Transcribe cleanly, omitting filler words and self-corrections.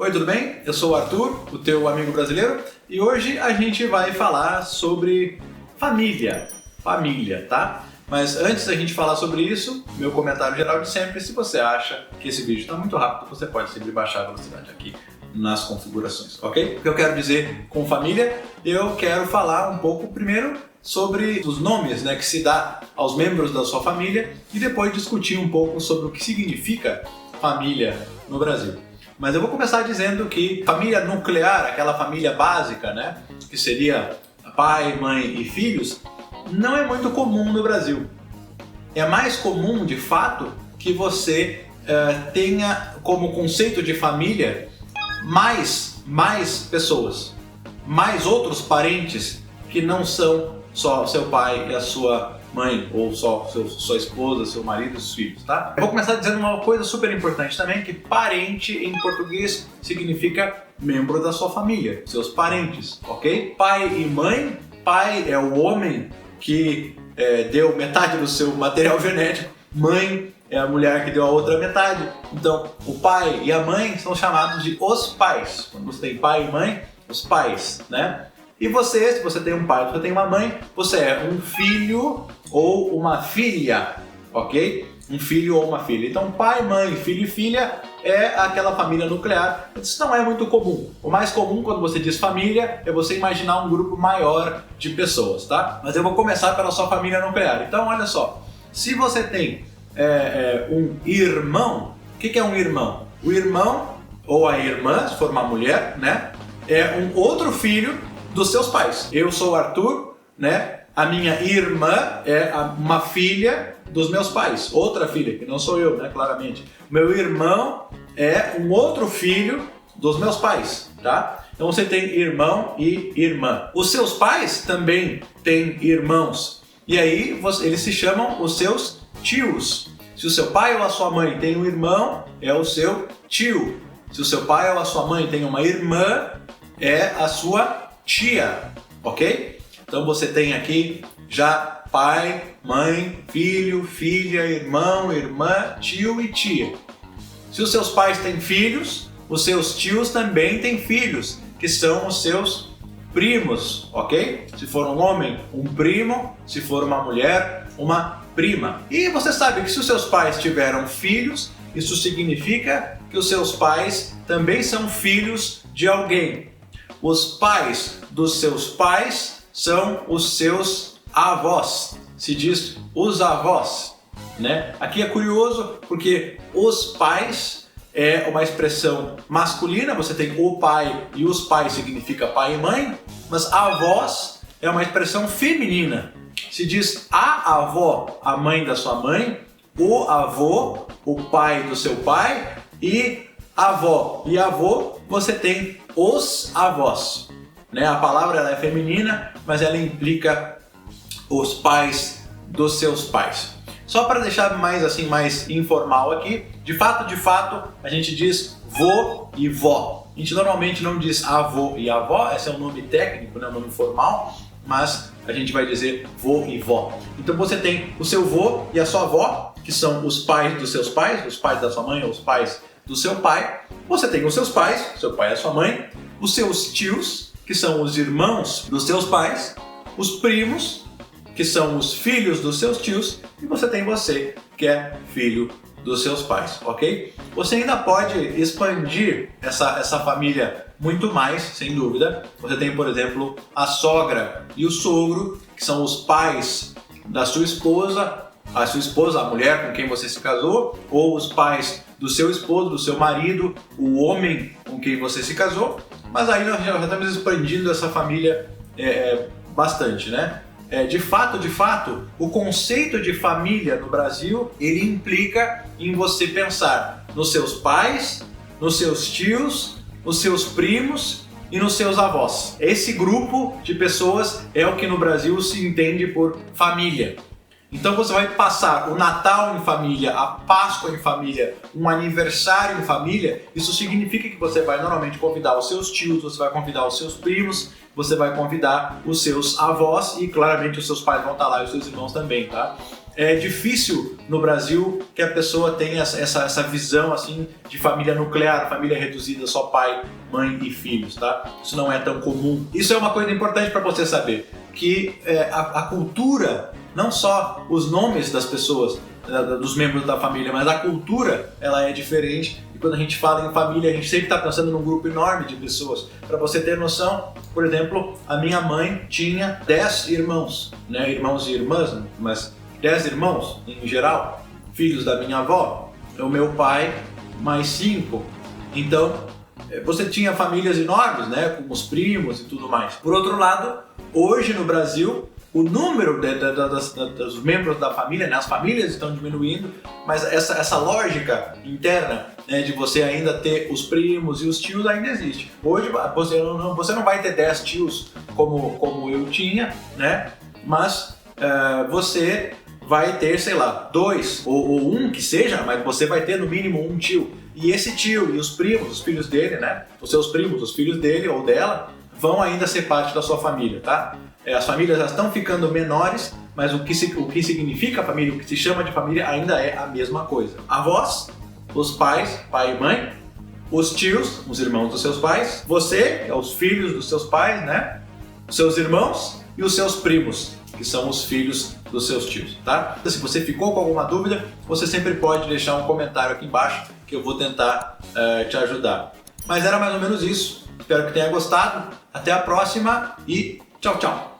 Oi, tudo bem? Eu sou o Arthur, o teu amigo brasileiro, e hoje a gente vai falar sobre família, tá? Mas antes da gente falar sobre isso, meu comentário geral de sempre: se você acha que esse vídeo está muito rápido, você pode sempre baixar a velocidade aqui nas configurações, ok? O que eu quero dizer com família, eu quero falar um pouco primeiro sobre os nomes, que se dá aos membros da sua família e depois discutir um pouco sobre o que significa família no Brasil. Mas eu vou começar dizendo que família nuclear, aquela família básica, que seria pai, mãe e filhos, não é muito comum no Brasil. É mais comum, de fato, que você tenha como conceito de família mais pessoas, mais outros parentes que não são só seu pai e a sua mãe, ou só sua esposa, seu marido e seus filhos, tá? Eu vou começar dizendo uma coisa super importante também, que parente em português significa membro da sua família, seus parentes, ok? Pai e mãe, pai é o homem que deu metade do seu material genético, mãe é a mulher que deu a outra metade. Então, o pai e a mãe são chamados de os pais. Quando você tem pai e mãe, os pais, E você, se você tem um pai, se você tem uma mãe, você é um filho ou uma filha, ok? Um filho ou uma filha. Então, pai, mãe, filho e filha é aquela família nuclear. Isso não é muito comum. O mais comum quando você diz família é você imaginar um grupo maior de pessoas, tá? Mas eu vou começar pela sua família nuclear. Então, olha só. Se você tem um irmão, o que é um irmão? O irmão ou a irmã, se for uma mulher, é um outro filho dos seus pais. Eu sou o Arthur, A minha irmã é uma filha dos meus pais, outra filha, que não sou eu, claramente. Meu irmão é um outro filho dos meus pais, tá? Então você tem irmão e irmã. Os seus pais também têm irmãos, e aí eles se chamam os seus tios. Se o seu pai ou a sua mãe tem um irmão, é o seu tio. Se o seu pai ou a sua mãe tem uma irmã, é a sua tia, ok? Então você tem aqui já pai, mãe, filho, filha, irmão, irmã, tio e tia. Se os seus pais têm filhos, os seus tios também têm filhos, que são os seus primos, ok? Se for um homem, um primo; se for uma mulher, uma prima. E você sabe que se os seus pais tiveram filhos, isso significa que os seus pais também são filhos de alguém. Os pais dos seus pais são os seus avós. Se diz os avós, Aqui é curioso porque os pais é uma expressão masculina, você tem o pai e os pais significa pai e mãe, mas avós é uma expressão feminina. Se diz a avó, a mãe da sua mãe; o avô, o pai do seu pai; e avó e avô, você tem os avós. A palavra ela é feminina, mas ela implica os pais dos seus pais. Só para deixar mais informal aqui, de fato, a gente diz vô e vó. A gente normalmente não diz avô e avó, esse é um nome técnico, um nome formal, mas a gente vai dizer vô e vó. Então você tem o seu vô e a sua avó, que são os pais dos seus pais, os pais da sua mãe ou os pais do seu pai. Você tem os seus pais, seu pai e a sua mãe; os seus tios, que são os irmãos dos seus pais; os primos, que são os filhos dos seus tios; e você tem você, que é filho dos seus pais, ok? Você ainda pode expandir essa família muito mais, sem dúvida. Você tem, por exemplo, a sogra e o sogro, que são os pais da sua esposa, a mulher com quem você se casou, ou os pais do seu esposo, do seu marido, o homem com quem você se casou. Mas aí nós já estamos expandindo essa família bastante, De fato, o conceito de família no Brasil, ele implica em você pensar nos seus pais, nos seus tios, nos seus primos e nos seus avós. Esse grupo de pessoas é o que no Brasil se entende por família. Então você vai passar o Natal em família, a Páscoa em família, um aniversário em família. Isso significa que você vai normalmente convidar os seus tios, você vai convidar os seus primos, você vai convidar os seus avós e claramente os seus pais vão estar lá e os seus irmãos também, tá? é difícil no Brasil que a pessoa tenha essa visão assim de família nuclear, família reduzida, só pai, mãe e filhos, tá? Isso não é tão comum. Isso é uma coisa importante para você saber, que a cultura, não só os nomes das pessoas, dos membros da família, mas a cultura, ela é diferente. E quando a gente fala em família, a gente sempre está pensando num grupo enorme de pessoas. Para você ter noção, por exemplo, a minha mãe tinha 10 irmãos, né? Irmãos e irmãs, mas 10 irmãos em geral, filhos da minha avó. O meu pai, mais 5. Então, você tinha famílias enormes, né? Com os primos e tudo mais. Por outro lado, hoje no Brasil, o número dos membros da família, né, as famílias estão diminuindo, mas essa lógica interna, né, de você ainda ter os primos e os tios ainda existe. Hoje você não vai ter 10 tios como eu tinha, né, mas você vai ter, sei lá, 2 ou 1 que seja, mas você vai ter no mínimo um tio. E esse tio e os primos, os filhos dele, né, os seus primos, os filhos dele ou dela, vão ainda ser parte da sua família, tá? As famílias já estão ficando menores, mas o que significa família, o que se chama de família ainda é a mesma coisa. Avós, os pais, pai e mãe, os tios, os irmãos dos seus pais, você, os filhos dos seus pais, né? Os seus irmãos e os seus primos, que são os filhos dos seus tios, tá? Então, se você ficou com alguma dúvida, você sempre pode deixar um comentário aqui embaixo que eu vou tentar te ajudar. Mas era mais ou menos isso. Espero que tenha gostado. Até a próxima e tchau, tchau!